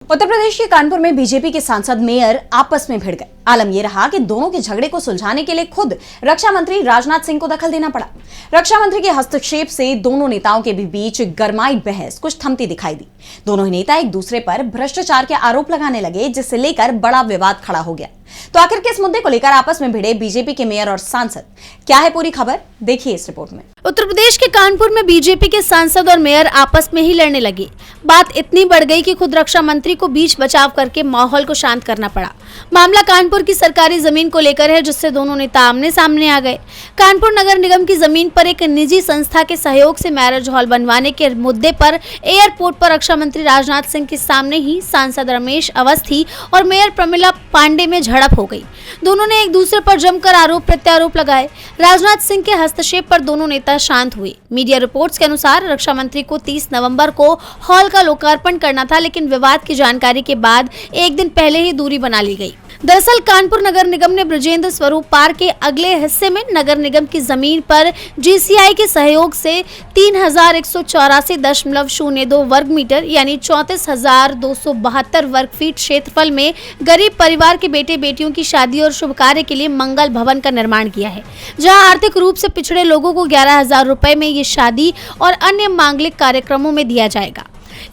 उत्तर प्रदेश के कानपुर में बीजेपी के सांसद मेयर आपस में भिड़ गए। आलम यह रहा कि दोनों के झगड़े को सुलझाने के लिए खुद रक्षा मंत्री राजनाथ सिंह को दखल देना पड़ा। रक्षा मंत्री के हस्तक्षेप से दोनों नेताओं के बीच गरमाई बहस कुछ थमती दिखाई दी। दोनों ही नेता एक दूसरे पर भ्रष्टाचार के आरोप लगाने लगे, जिससे लेकर बड़ा विवाद खड़ा हो गया। तो आखिर किस मुद्दे को लेकर आपस में भिड़े बीजेपी के मेयर और सांसद, क्या है पूरी खबर, देखिए इस रिपोर्ट में। उत्तर प्रदेश के कानपुर में बीजेपी के सांसद और मेयर आपस में ही लड़ने लगे। बात इतनी बढ़ गई कि खुद रक्षा मंत्री को बीच बचाव करके माहौल को शांत करना पड़ा। मामला कानपुर की सरकारी जमीन को लेकर है, जिससे दोनों नेता आमने सामने आ गए। कानपुर नगर निगम की जमीन पर एक निजी संस्था के सहयोग से मैरिज हॉल बनवाने के मुद्दे पर एयरपोर्ट पर रक्षा मंत्री राजनाथ सिंह के सामने ही सांसद रमेश अवस्थी और मेयर प्रमिला पांडे में झड़प हो गई। दोनों ने एक दूसरे पर जमकर आरोप प्रत्यारोप लगाए। राजनाथ सिंह के हस्तक्षेप पर दोनों नेता शांत हुए। मीडिया रिपोर्ट्स के अनुसार रक्षा मंत्री को 30 नवंबर को हॉल का लोकार्पण करना था, लेकिन विवाद की जानकारी के बाद एक दिन पहले ही दूरी बना ली गई। दरअसल कानपुर नगर निगम ने ब्रजेंद्र स्वरूप पार्क के अगले हिस्से में नगर निगम की जमीन पर जीसीआई के सहयोग से 3184.02 वर्ग मीटर यानी 34,272 वर्ग फीट क्षेत्रफल में गरीब परिवार के बेटे बेटियों की शादी और शुभ कार्य के लिए मंगल भवन का निर्माण किया है, जहां आर्थिक रूप से पिछड़े लोगों को 11,000 रुपए में ये शादी और अन्य मांगलिक कार्यक्रमों में दिया जाएगा।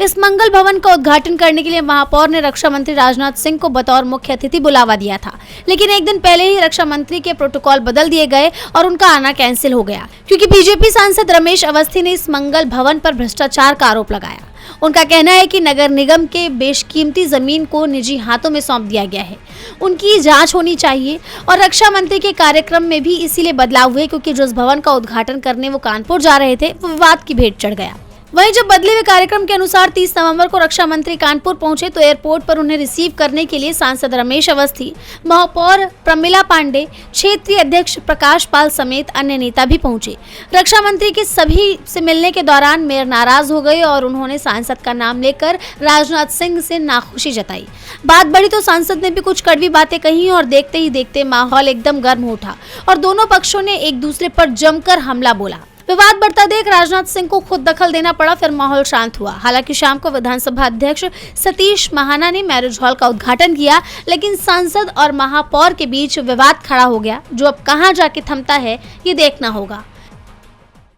इस मंगल भवन का उद्घाटन करने के लिए महापौर ने रक्षा मंत्री राजनाथ सिंह को बतौर मुख्य अतिथि बुलावा दिया था, लेकिन एक दिन पहले ही रक्षा मंत्री के प्रोटोकॉल बदल दिए गए और उनका आना कैंसिल हो गया, क्योंकि बीजेपी सांसद रमेश अवस्थी ने इस मंगल भवन पर भ्रष्टाचार का आरोप लगाया। उनका कहना है कि नगर निगम के बेशकीमती जमीन को निजी हाथों में सौंप दिया गया है, उनकी जांच होनी चाहिए। और रक्षा मंत्री के कार्यक्रम में भी इसीलिए बदलाव हुए क्योंकि जिस भवन का उद्घाटन करने वो कानपुर जा रहे थे वो विवाद की भेंट चढ़ गया। वहीं जब बदले हुए कार्यक्रम के अनुसार 30 नवंबर को रक्षा मंत्री कानपुर पहुंचे तो एयरपोर्ट पर उन्हें रिसीव करने के लिए सांसद रमेश अवस्थी, महापौर प्रमिला पांडे, क्षेत्रीय अध्यक्ष प्रकाश पाल समेत अन्य नेता भी पहुंचे। रक्षा मंत्री के सभी से मिलने के दौरान मेयर नाराज हो गए और उन्होंने सांसद का नाम लेकर राजनाथ सिंह से नाखुशी जताई। बात बढ़ी तो सांसद ने भी कुछ कड़वी बातें कही और देखते ही देखते माहौल एकदम गर्म उठा और दोनों पक्षों ने एक दूसरे पर जमकर हमला बोला। विवाद बढ़ता देख राजनाथ सिंह को खुद दखल देना पड़ा, फिर माहौल शांत हुआ। हालांकि शाम को विधानसभा अध्यक्ष सतीश महाना ने मैरिज हॉल का उद्घाटन किया, लेकिन सांसद और महापौर के बीच विवाद खड़ा हो गया, जो अब कहां जाके थमता है ये देखना होगा।